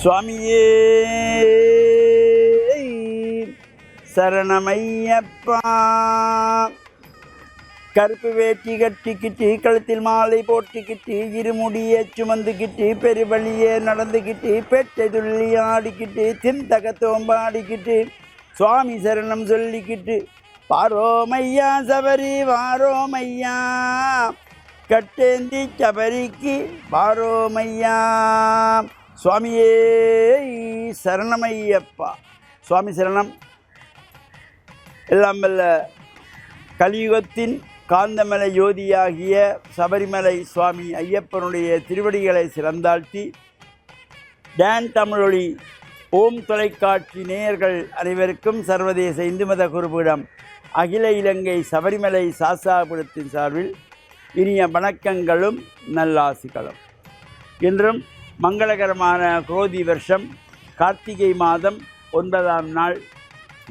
சுவாமியே சரணமையப்பா. கருப்பு வேட்டி கட்டிக்கிட்டு கழுத்தில் மாலை போட்டுக்கிட்டு இருமுடியை சுமந்துக்கிட்டு பெருவழியே நடந்துக்கிட்டு பெட்டை துள்ளி ஆடிக்கிட்டு தின்தகத்தோம்பாடிக்கிட்டு சுவாமி சரணம் சொல்லிக்கிட்டு வாரோமையா சபரி வாரோமையா கட்டேந்தி சபரிக்கு வாரோமையா. சுவாமியே சரணமையப்பா. சுவாமி சரணம். எல்லாம் வல்ல கலியுகத்தின் காந்தமலை ஜோதியாகிய சபரிமலை சுவாமி ஐயப்பனுடைய திருவடிகளை சிறந்தாழ்த்தி டான் தமிழொலி ஓம் தொலைக்காட்சி நேயர்கள் அனைவருக்கும் சர்வதேச இந்து மத குருபீடம் அகில இலங்கை சபரிமலை சாஸ்தாபுரத்தின் சார்பில் இனிய வணக்கங்களும் நல்லாசிகளும். இன்றும் மங்களகரமான குரோதி வருஷம் கார்த்திகை மாதம் 9ஆம் நாள்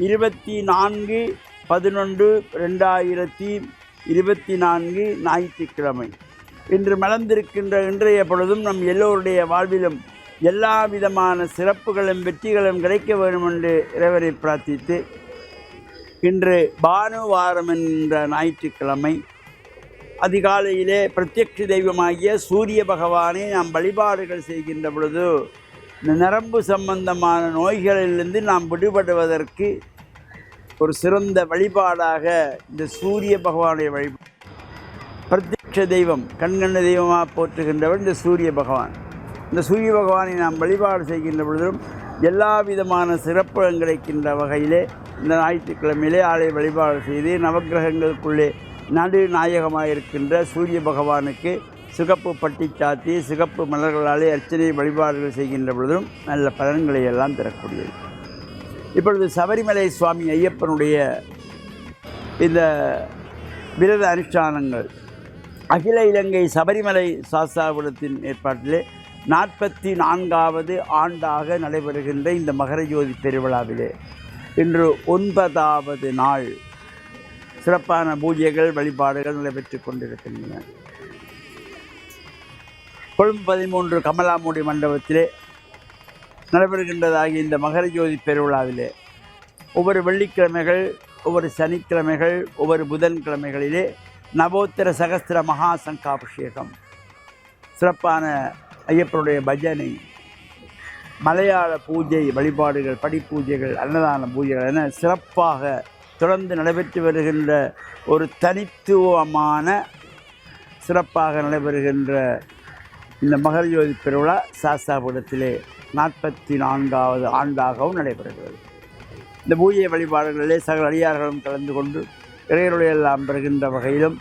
24/11/2024 ஞாயிற்றுக்கிழமை. இன்று மலர்ந்திருக்கின்ற இன்றைய பொழுதும் நம் எல்லோருடைய வாழ்விலும் எல்லா விதமான சிறப்புகளும் வெற்றிகளும் கிடைக்க வேண்டும் என்று இறைவரை பிரார்த்தித்து, இன்று பானுவாரம் என்ற ஞாயிற்றுக்கிழமை அதிகாலையிலே பிரத்யட்ச தெய்வமாகிய சூரிய பகவானை நாம் வழிபாடுகள் செய்கின்ற பொழுது இந்த நரம்பு சம்பந்தமான நோய்களிலிருந்து நாம் விடுபடுவதற்கு ஒரு சிறந்த வழிபாடாக இந்த சூரிய பகவானுடைய வழிபாடு. பிரத்யட்ச தெய்வம், கண்கண்ட தெய்வமாக போற்றுகின்றவர் இந்த சூரிய பகவான். இந்த சூரிய பகவானை நாம் வழிபாடு செய்கின்ற பொழுதும் எல்லா விதமான சிறப்புகளும் கிடைக்கின்ற வகையிலே இந்த ஞாயிற்றுக்கிழமையிலே ஆலய வழிபாடு செய்து நவக்கிரகங்களுக்குள்ளே நடு நாயகமாக இருக்கின்ற சூரிய பகவானுக்கு சிகப்பு பட்டி சாத்தி சிகப்பு மலர்களாலே அர்ச்சனை வழிபாடுகள் செய்கின்ற பொழுதும் நல்ல பலன்களை எல்லாம் தரக்கூடியது. இப்பொழுது சபரிமலை சுவாமி ஐயப்பனுடைய இந்த விரத அனுஷ்டானங்கள் அகில இலங்கை சபரிமலை சாஸ்தாபுரத்தின் ஏற்பாட்டிலே 44வது ஆண்டாக நடைபெறுகின்ற இந்த மகர ஜோதி பெருவிழாவிலே இன்று 9வது நாள் சிறப்பான பூஜைகள் வழிபாடுகள் நடைபெற்று கொண்டிருக்கின்றன. கொழும்பு 13 கமலாமுடி மண்டபத்திலே நடைபெறுகின்றதாகிய இந்த மகர ஜோதி பெருவிழாவிலே ஒவ்வொரு வெள்ளிக்கிழமைகள், ஒவ்வொரு சனிக்கிழமைகள், ஒவ்வொரு புதன்கிழமைகளிலே நவோத்தர சகஸ்திர மகா சங்காபிஷேகம், சிறப்பான ஐயப்பனுடைய பஜனை, மலையாள பூஜை வழிபாடுகள், படிப்பூஜைகள், அன்னதான பூஜைகள் என சிறப்பாக தொடர்ந்து நடைபெற்று வருகின்ற ஒரு தனித்துவமான சிறப்பாக நடைபெறுகின்ற இந்த மகர ஜோதி பெருவிழா சாஸ்தாபுரத்திலே 44வது ஆண்டாகவும் நடைபெறுகிறது. இந்த பூஜை வழிபாடுகளிலே சகல அடியார்களும் கலந்து கொண்டு இறையருடைய எல்லாம் பெறுகின்ற வகையிலும்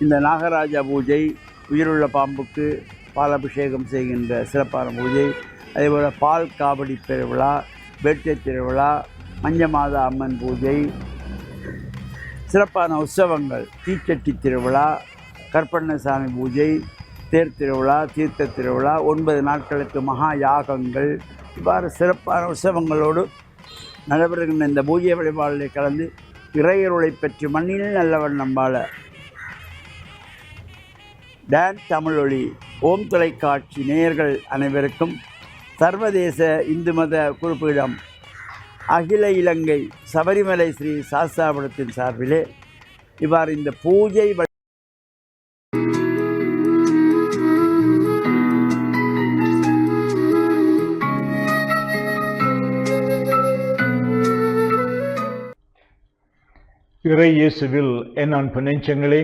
இந்த நாகராஜா பூஜை, உயிருள்ள பாம்புக்கு பாலாபிஷேகம் செய்கின்ற சிறப்பான பூஜை, அதேபோல் பால் காவடி பெருவிழா, வேட்டை திருவிழா, மஞ்சமாதா அம்மன் பூஜை, சிறப்பான உற்சவங்கள், தீச்சட்டி திருவிழா, கற்பண்ணசாமி பூஜை, தேர் திருவிழா, தீர்த்த திருவிழா, 9 நாட்களுக்கு மகா யாகங்கள், இவ்வாறு சிறப்பான உற்சவங்களோடு நடைபெறுகின்ற இந்த பூஜை வழிபாடுகளை கலந்து இறையருளை பெற்று மண்ணில் நல்லவன் நம்பாள டான் தமிழொலி ஓம் தொலைக்காட்சி நேயர்கள் அனைவருக்கும் சர்வதேச இந்து மத குருபீடம் அகில இலங்கை சபரிமலை ஸ்ரீ சாஸ்தாபுரத்தின் சார்பிலே இவ்வாறு இந்த பூஜை இறை இயேசுவில் என் அன்பு நெஞ்சங்களே,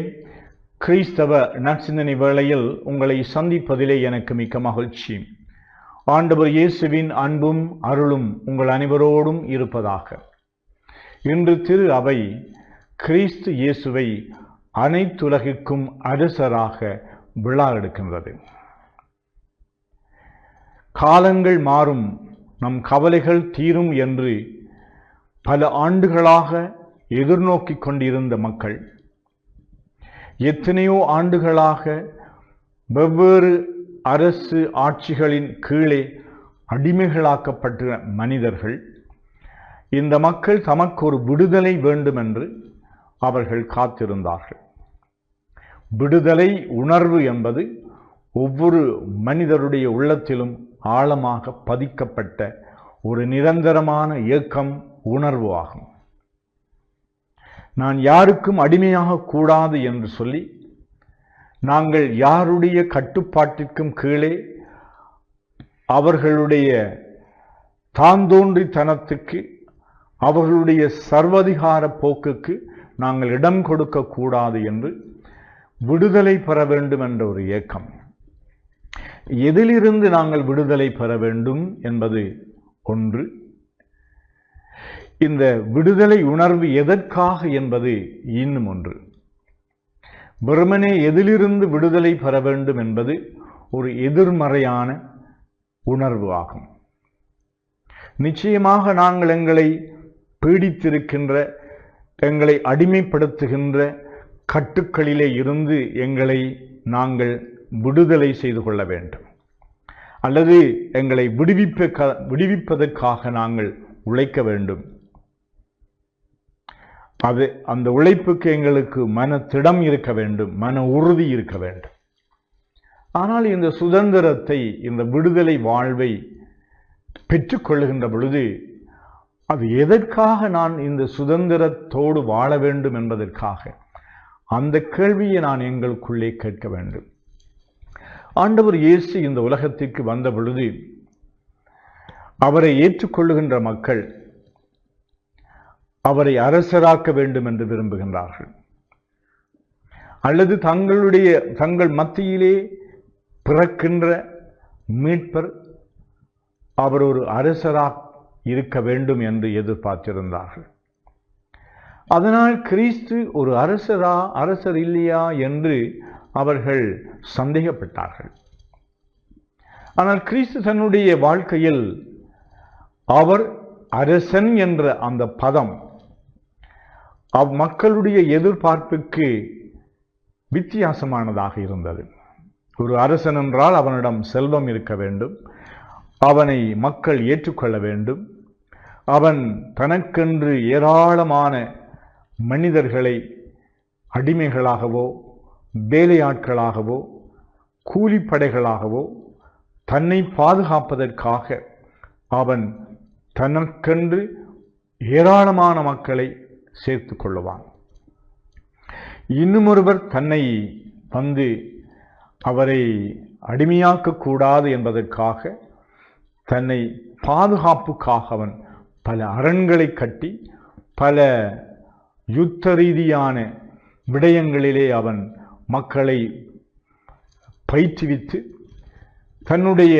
கிறிஸ்தவ நற்சிந்தனை வேளையில் உங்களை சந்திப்பதிலே எனக்கு மிக்க மகிழ்ச்சி. ஆண்டவர் இயேசுவின் அன்பும் அருளும் உங்கள் அனைவரோடும் இருப்பதாக. இன்று திரு அவை கிறிஸ்து இயேசுவை அனைத்துலகிற்கும் அரசராக விழா எடுக்கின்றது. காலங்கள் மாறும், நம் கவலைகள் தீரும் என்று பல ஆண்டுகளாக எதிர்நோக்கி கொண்டிருந்த மக்கள், எத்தனையோ ஆண்டுகளாக வெவ்வேறு அரசு ஆட்சிகளின் கீழே அடிமைகளாக்கப்பட்ட மனிதர்கள், இந்த மக்கள் தமக்கு ஒரு விடுதலை வேண்டும் என்று அவர்கள் காத்திருந்தார்கள். விடுதலை உணர்வு என்பது ஒவ்வொரு மனிதருடைய உள்ளத்திலும் ஆழமாக பதிக்கப்பட்ட ஒரு நிரந்தரமான ஏக்கம், உணர்வு ஆகும். நான் யாருக்கும் அடிமையாக கூடாது என்று சொல்லி நாங்கள் யாருடைய கட்டுப்பாட்டிற்கும் கீழே அவர்களுடைய தாந்தோன்றித்தனத்துக்கு, அவர்களுடைய சர்வதிகார போக்குக்கு நாங்கள் இடம் கொடுக்கக்கூடாது என்று விடுதலை பெற வேண்டும் என்ற ஒரு ஏக்கம். எதிலிருந்து நாங்கள் விடுதலை பெற வேண்டும் என்பது ஒன்று. இந்த விடுதலை உணர்வு எதற்காக என்பது இன்னும் ஒன்று. வெறுமனே எதிலிருந்து விடுதலை பெற வேண்டும் என்பது ஒரு எதிர்மறையான உணர்வு ஆகும். நிச்சயமாக நாங்கள் எங்களை பீடித்திருக்கின்ற, எங்களை அடிமைப்படுத்துகின்ற கட்டுக்களிலே இருந்து எங்களை நாங்கள் விடுதலை செய்து கொள்ள வேண்டும், அல்லது எங்களை விடுவிப்பதற்காக நாங்கள் உழைக்க வேண்டும். அந்த உழைப்புக்கு எங்களுக்கு மனத்திடம் இருக்க வேண்டும், மன உறுதி இருக்க வேண்டும். ஆனால் இந்த சுதந்திரத்தை, இந்த விடுதலை வாழ்வை பெற்றுக்கொள்ளுகின்ற பொழுது அது எதற்காக நான் இந்த சுதந்திரத்தோடு வாழ வேண்டும் என்பதற்காக, அந்த கேள்வியை நான் எங்களுக்குள்ளே கேட்க வேண்டும். ஆண்டவர் இயேசு இந்த உலகத்திற்கு வந்த பொழுது அவரை ஏற்றுக்கொள்ளுகின்ற மக்கள் அவரை அரசராக்க வேண்டும் என்று விரும்புகின்றார்கள், அல்லது தங்கள் மத்தியிலே பிறக்கின்ற மீட்பர் அவர் ஒரு அரசராக இருக்க வேண்டும் என்று எதிர்பார்த்திருந்தார்கள். அதனால் கிறிஸ்து ஒரு அரசர் இல்லையா என்று அவர்கள் சந்தேகப்பட்டார்கள். ஆனால் கிறிஸ்து தன்னுடைய வாழ்க்கையில் அவர் அரசன் என்ற அந்த பதம் மக்களுடைய எதிர்பார்ப்புக்கு வித்தியாசமானதாக இருந்தது. ஒரு அரசன் என்றால் அவனிடம் செல்வம் இருக்க வேண்டும், அவனை மக்கள் ஏற்றுக்கொள்ள வேண்டும், அவன் தனக்கென்று ஏராளமான மனிதர்களை அடிமைகளாகவோ வேலையாட்களாகவோ கூலிப்படைகளாகவோ தன்னை பாதுகாப்பதற்காக அவன் தனக்கென்று ஏராளமான மக்களை சேர்த்து கொள்ளுவான். இன்னுமொருவர் தன்னை வந்து அவரை அடிமையாக்கக்கூடாது என்பதற்காக, தன்னை பாதுகாப்புக்காக அவன் பல அரண்களை கட்டி பல யுத்த ரீதியான விடயங்களிலே அவன் மக்களை பயிற்றுவித்து தன்னுடைய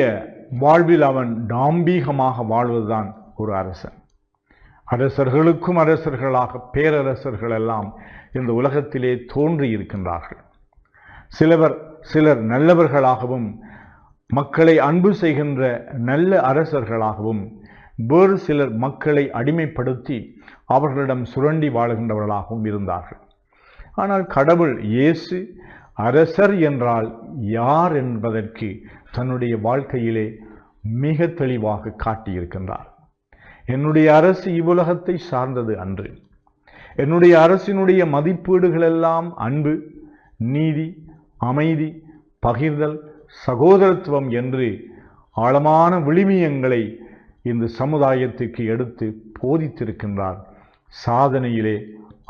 வாழ்வில் அவன் டாம்பீகமாக வாழ்வதுதான் ஒரு அரசன். அரசர்களுக்கும் அரசர்களாக பேரரசர்கள் எல்லாம் இந்த உலகத்திலே தோன்றி இருக்கின்றார்கள். சிலர் நல்லவர்களாகவும் மக்களை அன்பு செய்கின்ற நல்ல அரசர்களாகவும், வேறு சிலர் மக்களை அடிமைப்படுத்தி அவர்களிடம் சுரண்டி வாழுகின்றவர்களாகவும் இருந்தார்கள். ஆனால் கடவுள் இயேசு அரசர் என்றால் யார் என்பதற்கு தன்னுடைய வாழ்க்கையிலே மிக தெளிவாக காட்டியிருக்கின்றார். என்னுடைய அரசு இவ்வுலகத்தை சார்ந்தது அன்று. என்னுடைய அரசினுடைய மதிப்பீடுகளெல்லாம் அன்பு, நீதி, அமைதி, பகிர்தல், சகோதரத்துவம் என்று ஆழமான விழுமியங்களை இந்த சமுதாயத்துக்கு எடுத்து போதித்திருக்கின்றார். சாதனையிலே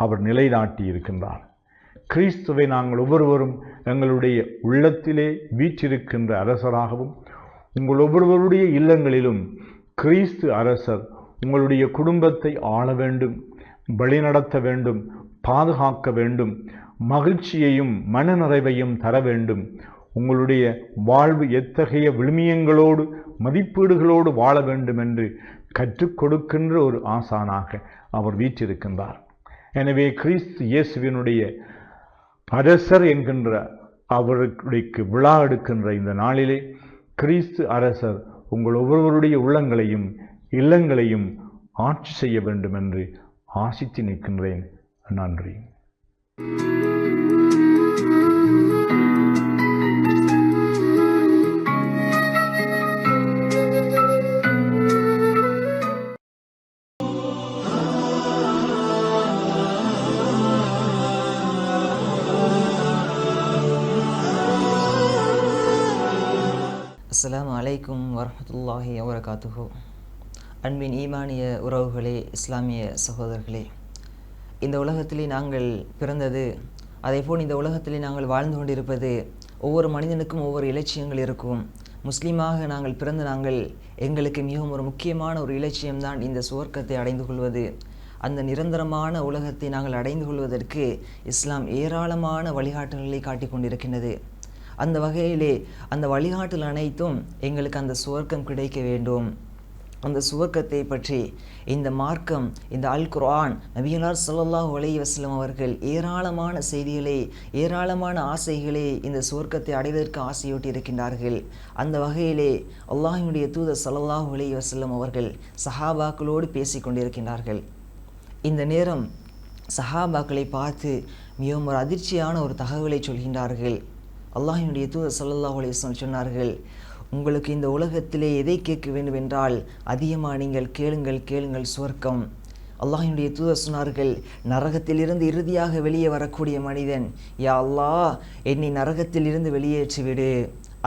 அவர் நிலைநாட்டி இருக்கின்றார். கிறிஸ்துவை நாங்கள் ஒவ்வொருவரும் எங்களுடைய உள்ளத்திலே வீற்றிருக்கின்ற அரசராகவும், உங்கள் ஒவ்வொருவருடைய இல்லங்களிலும் கிறிஸ்து அரசர் உங்களுடைய குடும்பத்தை ஆள வேண்டும், வழிநடத்த வேண்டும், பாதுகாக்க வேண்டும், மகிழ்ச்சியையும் மனநிறைவையும் தர வேண்டும். உங்களுடைய வாழ்வு எத்தகைய விழுமியங்களோடு மதிப்பீடுகளோடு வாழ வேண்டும் என்று கற்றுக் கொடுக்கின்ற ஒரு ஆசானாக அவர் வீற்றிருக்கின்றார். எனவே கிறிஸ்து இயேசுவினுடைய அரசர் என்கின்ற அவருக்கு விழா எடுக்கின்ற இந்த நாளிலே கிறிஸ்து அரசர் உங்கள் ஒவ்வொருவருடைய உள்ளங்களையும் இல்லங்களையும் ஆட்சி செய்ய வேண்டும் என்று ஆசித்து நிற்கின்றேன். நன்றி. அஸ்ஸலாமு அலைக்கும் அலைக்கும் வரஹ்மத்துல்லாஹி வபரகாத்துஹு. அன்பின் ஈமானிய உறவுகளே, இஸ்லாமிய சகோதரர்களே, இந்த உலகத்திலே நாங்கள் பிறந்தது, அதேபோல் இந்த உலகத்திலே நாங்கள் வாழ்ந்து கொண்டிருப்பது, ஒவ்வொரு மனிதனுக்கும் ஒவ்வொரு இலட்சியங்கள் இருக்கும். முஸ்லீமாக நாங்கள் பிறந்த எங்களுக்கு மிகவும் ஒரு முக்கியமான ஒரு இலட்சியம்தான் இந்த சுவர்க்கத்தை அடைந்து கொள்வது. அந்த நிரந்தரமான உலகத்தை நாங்கள் அடைந்து கொள்வதற்கு இஸ்லாம் ஏராளமான வழிகாட்டுதல்களை காட்டிக் கொண்டிருக்கின்றது. அந்த வகையிலே அந்த வழிகாட்டல் அனைத்தும் எங்களுக்கு அந்த சுவர்க்கம் கிடைக்க வேண்டும். அந்த சுவர்க்கத்தை பற்றி இந்த மார்க்கம், இந்த அல் குர்ஆன், நபிகளார் ஸல்லல்லாஹு அலைஹி வஸல்லம் அவர்கள் ஏராளமான செய்திகளை, ஏராளமான ஆசைகளை இந்த சுவர்க்கத்தை அடைவதற்கு ஆசையூட்டி இருக்கின்றார்கள். அந்த வகையிலே அல்லாஹ்வுடைய தூதர் ஸல்லல்லாஹு அலைஹி வஸல்லம் அவர்கள் சஹாபாக்களோடு பேசிக் கொண்டிருக்கின்றார்கள். இந்த நேரம் சஹாபாக்களை பார்த்து மிகவும் ஒரு அதிர்ச்சியான ஒரு தகவலை சொல்கின்றார்கள். அல்லாஹ்வுடைய தூதர் ஸல்லல்லாஹு அலைஹி வஸல்லம் சொன்னார்கள், உங்களுக்கு இந்த உலகத்திலே எதை கேட்க வேண்டும் என்றால் அதிகமாக நீங்கள் கேளுங்கள் சுவர்க்கம். அல்லாஹ்வுடைய தூதர் சொன்னார்கள், நரகத்திலிருந்து இறுதியாக வெளியே வரக்கூடிய மனிதன், யா அல்லாஹ் என்னை நரகத்திலிருந்து வெளியேற்றிவிடு.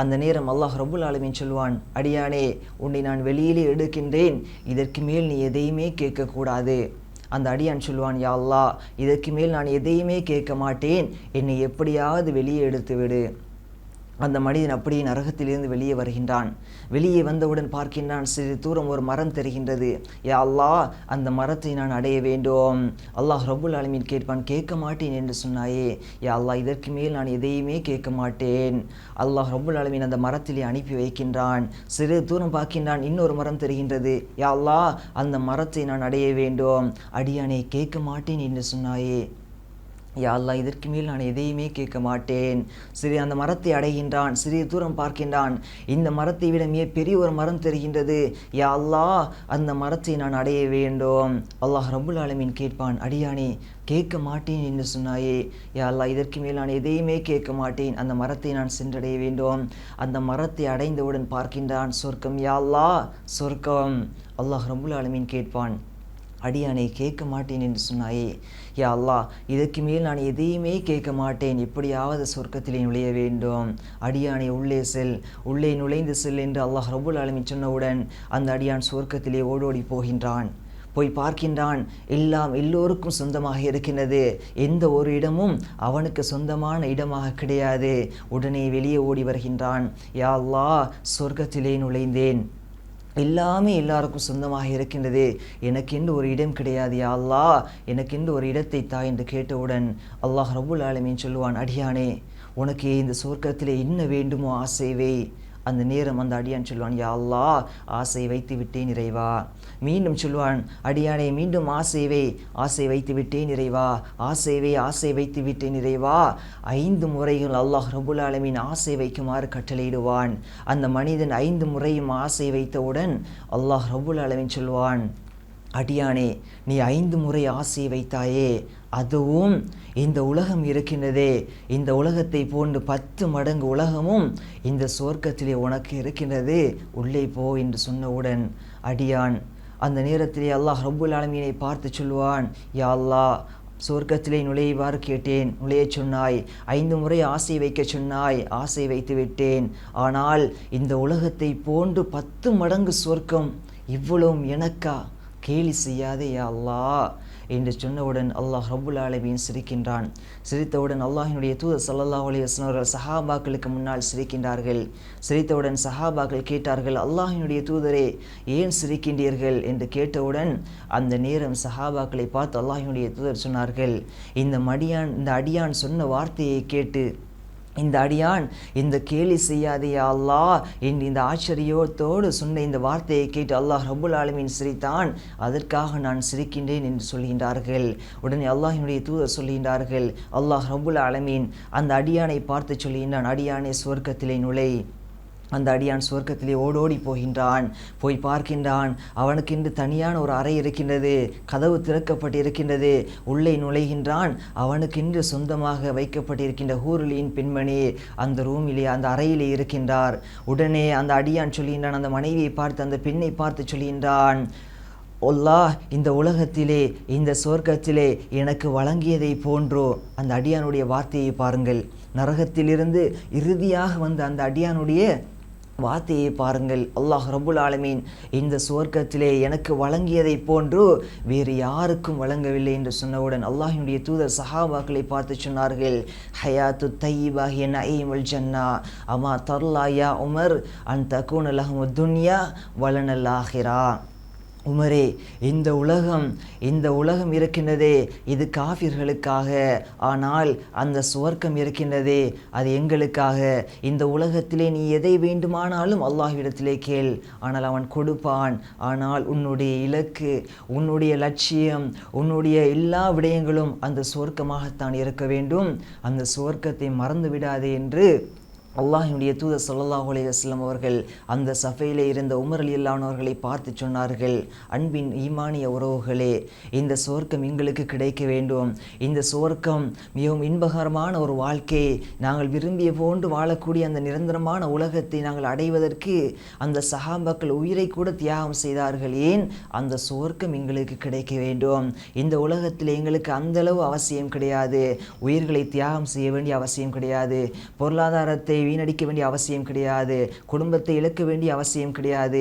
அந்த நேரம் அல்லாஹ் ரப்புல் ஆலமீன் சொல்வான், அடியானே உன்னை நான் வெளியிலே எடுக்கின்றேன், இதற்கு மேல் நீ எதையுமே கேட்கக்கூடாது. அந்த அடியான் சொல்வான், யா அல்லாஹ் இதற்கு மேல் நான் எதையுமே கேட்க மாட்டேன், என்னை எப்படியாவது வெளியே எடுத்துவிடு. அந்த மனிதன் அப்படியே நரகத்திலிருந்து வெளியே வருகின்றான். வெளியே வந்தவுடன் பார்க்கின்றான், சிறிது தூரம் ஒரு மரம் தெரிகின்றது. யா அல்லாஹ் அந்த மரத்தை நான் அடைய வேண்டும். அல்லாஹ் ரப்புல் ஆலமீன் கேட்பான், கேட்க மாட்டேன் என்று சொன்னாயே, யா அல்லாஹ் இதற்கு மேல் நான் எதையுமே கேட்க மாட்டேன். அல்லாஹ் ரப்புல் ஆலமீன் அந்த மரத்திலே அனுப்பி வைக்கின்றான். சிறிது தூரம் பார்க்கின்றான், இன்னொரு மரம் தெரிகின்றது. யா அல்லாஹ் அந்த மரத்தை நான் அடைய வேண்டும். அடியானே கேட்க மாட்டேன் என்று சொன்னாயே, யா அல்லாஹ் இதற்கு மேல் நான் எதையுமே கேட்க மாட்டேன். சரி, அந்த மரத்தை அடைகின்றான். சிறிது தூரம் பார்க்கின்றான், இந்த மரத்தை விட மிக பெரிய ஒரு மரம் தெரிகின்றது. யா அல்லாஹ் அந்த மரத்தை நான் அடைய வேண்டும். அல்லாஹ் ரப்புல் ஆலமீன் கேட்பான், அடியானே கேட்க மாட்டேன் என்று சொன்னாயே, யா அல்லாஹ் இதற்கு மேல் நான் எதையுமே கேட்க மாட்டேன், அந்த மரத்தை நான் சென்றடைய வேண்டும். அந்த மரத்தை அடைந்தவுடன் பார்க்கின்றான், சொர்க்கம். யா அல்லாஹ் சொர்க்கம். அல்லாஹ் ரப்புல் ஆலமீன் கேட்பான், அடியானை கேட்க மாட்டேன் என்று சொன்னாயே, யா அல்லாஹ் இதற்கு மேல் நான் எதையுமே கேட்க மாட்டேன், எப்படியாவது சொர்க்கத்திலே நுழைய வேண்டும். அடியானை உள்ளே செல், உள்ளே நுழைந்து செல் என்று அல்லாஹ் ரப்புல் ஆலமீன் சொன்னவுடன் அந்த அடியான் சொர்க்கத்திலே ஓடோடி போகின்றான். போய் பார்க்கின்றான், எல்லோருக்கும் சொந்தமாக இருக்கின்றது, எந்த ஒரு இடமும் அவனுக்கு சொந்தமான இடமாக கிடையாது. உடனே வெளியே ஓடி வருகின்றான், யா அல்லாஹ் சொர்க்கத்திலே நுழைந்தேன், எல்லாமே எல்லாருக்கும் சொந்தமாக இருக்கின்றது, எனக்கென்று ஒரு இடம் கிடையாது. யா அல்லாஹ் எனக்கென்று ஒரு இடத்தை தா என்று கேட்டவுடன் அல்லாஹ் ரப்புல் ஆலமீன் சொல்லுவான், அடியானே உனக்கு இந்த சொர்க்கத்திலே என்ன வேண்டுமோ ஆசை வை. அந்த நேரம் அந்த அடியான் சொல்வான், யா அல்லாஹ் ஆசை வைத்து விட்டேன் இறைவா. மீண்டும் சொல்வான், அடியானே மீண்டும் ஆசை வை, ஆசை வைத்து விட்டேன் இறைவா, ஆசை வைத்து விட்டேன் இறைவா. 5 முறைகள் அல்லாஹ் ரப்புல் ஆலமீன் ஆசை வைக்குமாறு கட்டளையிடுவான். அந்த மனிதன் 5 முறையும் ஆசை வைத்தவுடன் அல்லாஹ் ரப்புல் ஆலமீன் சொல்வான், அடியானே நீ 5 முறை ஆசையை வைத்தாயே, அதுவும் இந்த உலகம் இருக்கின்றதே, இந்த உலகத்தை போன்று 10 மடங்கு உலகமும் இந்த சொர்க்கத்திலே உனக்கு இருக்கின்றது, உள்ளே போ என்று சொன்னவுடன் அடியான் அந்த நேரத்திலே அல்லாஹ் ரப்புல் ஆலமீனை பார்த்து சொல்வான், யா அல்லாஹ் சொர்க்கத்திலே நுழைவாறு கேட்டேன், நுழைய சொன்னாய், 5 முறை ஆசை வைக்க சொன்னாய், ஆசை வைத்து விட்டேன். ஆனால் இந்த உலகத்தை போன்று 10 மடங்கு சொர்க்கம், இவ்வளவும் எனக்கா? கேலி செய்யாதே யா அல்லாஹ் என்று சொன்னவுடன் அல்லாஹ் ரப்புல் ஆலமீன் சிரிக்கின்றான். சிரித்தவுடன் அல்லாஹ்வினுடைய தூதர் ஸல்லல்லாஹு அலைஹி வஸல்லம் அவர்கள் சஹாபாக்களுக்கு முன்னால் சிரிக்கின்றார்கள். சிரித்தவுடன் சஹாபாக்கள் கேட்டார்கள், அல்லாஹ்வினுடைய தூதரே ஏன் சிரிக்கின்றீர்கள் என்று கேட்டவுடன் அந்த நேரம் சஹாபாக்களை பார்த்து அல்லாஹ்வினுடைய தூதர் சொன்னார்கள், இந்த அடியான் சொன்ன வார்த்தையை கேட்டு, இந்த அடியான் இந்த கேலி செய்யாதே யா அல்லாஹ் என்று இந்த ஆச்சரியத்தோடு சொன்ன இந்த வார்த்தையை கேட்டு அல்லாஹ் ரப்புல் ஆலமீன் சிரித்தான், அதற்காக நான் சிரிக்கின்றேன் என்று சொல்கின்றார்கள். உடனே அல்லாஹ்வினுடைய தூதர் சொல்கின்றார்கள், அல்லாஹ் ரப்புல் ஆலமீன் அந்த அடியானை பார்த்து சொல்கின்றான், அடியானே சொர்க்கத்திலே நுழை. அந்த அடியான் சொர்க்கத்திலே ஓடோடி போகின்றான். போய் பார்க்கின்றான், அவனுக்கென்று தனியான ஒரு அறை இருக்கின்றது, கதவு திறக்கப்பட்டிருக்கின்றது. உள்ளே நுழைகின்றான், அவனுக்கென்று சொந்தமாக வைக்கப்பட்டிருக்கின்ற ஹூருலின் பெண்மணி அந்த ரூமிலே, அந்த அறையிலே இருக்கின்றார். உடனே அந்த அடியான் சொல்கின்றான், அந்த மனைவியை பார்த்து, அந்த பெண்ணை பார்த்து சொல்கின்றான், அல்லாஹ் இந்த உலகத்திலே, இந்த சொர்க்கத்திலே எனக்கு வழங்கியதை போன்றோ. அந்த அடியானுடைய வார்த்தையை பாருங்கள், நரகத்திலிருந்து இறுதியாக வந்த அந்த அடியானுடைய வார்த்தையை பாருங்கள். அல்லாஹ் ரப்புல் ஆலமீன் இந்த சுவர்க்கத்திலே எனக்கு வழங்கியதைப் போன்று வேறு யாருக்கும் வழங்கவில்லை என்று சொன்னவுடன் அல்லாஹ்வினுடைய தூதர் சஹாபாக்களை பார்த்து சொன்னார்கள், ஹயாத்து தையிபா ஹிய நஈமுல் ஜன்னா அமா தர்லா யா உமர் அன் தகூன லஹுமுத் துன்யா வலனல் ஆஹிரா. உமரே, இந்த உலகம் இருக்கின்றதே இது காஃபிர்களுக்காக, ஆனால் அந்த சுவர்க்கம் இருக்கின்றதே அது எங்களுக்காக. இந்த உலகத்திலே நீ எதை வேண்டுமானாலும் அல்லாஹ்விடத்திலே கேள், ஆனால் அவன் கொடுப்பான். ஆனால் உன்னுடைய இலக்கு, உன்னுடைய லட்சியம், உன்னுடைய எல்லா விடயங்களும் அந்த சுவர்க்கமாகத்தான் இருக்க வேண்டும். அந்த சுவர்க்கத்தை மறந்து விடாதே என்று அல்லாஹ்வுடைய தூதர் ஸல்லல்லாஹு அலைஹி வஸல்லம் அவர்கள் அந்த சஃபையிலே இருந்த உமர் ரலியல்லாஹு அன்ஹு அவர்களை பார்த்து சொன்னார்கள், அன்பின் ஈமானிய உறவுகளே, இந்த சுவர்க்கம் எங்களுக்கு கிடைக்க வேண்டும். இந்த சுவர்க்கம் மிகவும் இன்பகரமான ஒரு வாழ்க்கை, நாங்கள் விரும்பிய போன்று வாழக்கூடிய அந்த நிரந்தரமான உலகத்தை நாங்கள் அடைவதற்கு அந்த சஹாபாக்கள் உயிரை கூட தியாகம் செய்தார்கள். ஏன்? அந்த சுவர்க்கம் எங்களுக்கு கிடைக்க வேண்டும். இந்த உலகத்தில் எங்களுக்கு அந்தளவு அவசியம் கிடையாது. உயிர்களை தியாகம் செய்ய வேண்டிய அவசியம் கிடையாது. பொருளாதாரத்தை வீணடிக்க வேண்டிய அவசியம் கிடையாது. குடும்பத்தை இழக்க வேண்டிய அவசியம் கிடையாது.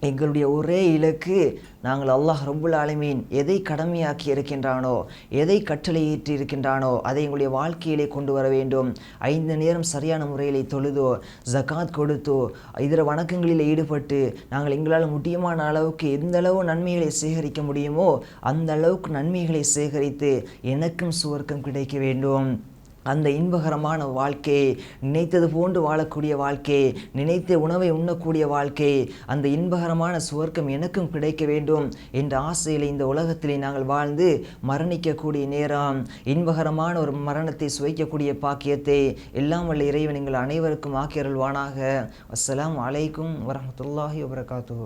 எங்களுடைய ஒரே இலக்கு, நாங்கள் அல்லாஹ் ரப்புல் ஆலமீன் எதை கடமையாக்கி இருக்கின்றானோ, எதை கட்டளையிட்டு இருக்கின்றானோ அதை எங்களுடைய வாழ்க்கையிலே கொண்டு வர வேண்டும். 5 நேரம் சரியான முறையில் தொழுதோ, ஜகாத் கொடுத்தோ, இதர வணக்கங்களில் ஈடுபட்டு நாங்கள் எங்களால் முடியுமான அளவுக்கு எந்த அளவு நன்மைகளை சேகரிக்க முடியுமோ அந்த அளவுக்கு நன்மைகளை சேகரித்து எனக்கும் சுவர்க்கம் கிடைக்க வேண்டும். அந்த இன்பகரமான வாழ்க்கை, நினைத்தது போன்று வாழக்கூடிய வாழ்க்கை, நினைத்த உணவை உண்ணக்கூடிய வாழ்க்கை, அந்த இன்பகரமான சுவர்க்கம் எனக்கும் கிடைக்க வேண்டும் என்ற ஆசையில் இந்த உலகத்திலே நாங்கள் வாழ்ந்து மரணிக்கக்கூடிய நேரம், இன்பகரமான ஒரு மரணத்தை சுவைக்கக்கூடிய பாக்கியத்தை எல்லாம் வல்ல இறைவன் எங்கள் அனைவருக்கும் ஆக்கி அருள்வானாக. அஸ்ஸலாமு அலைக்கும் வரஹ்மத்துல்லாஹி வபரகாத்துஹு.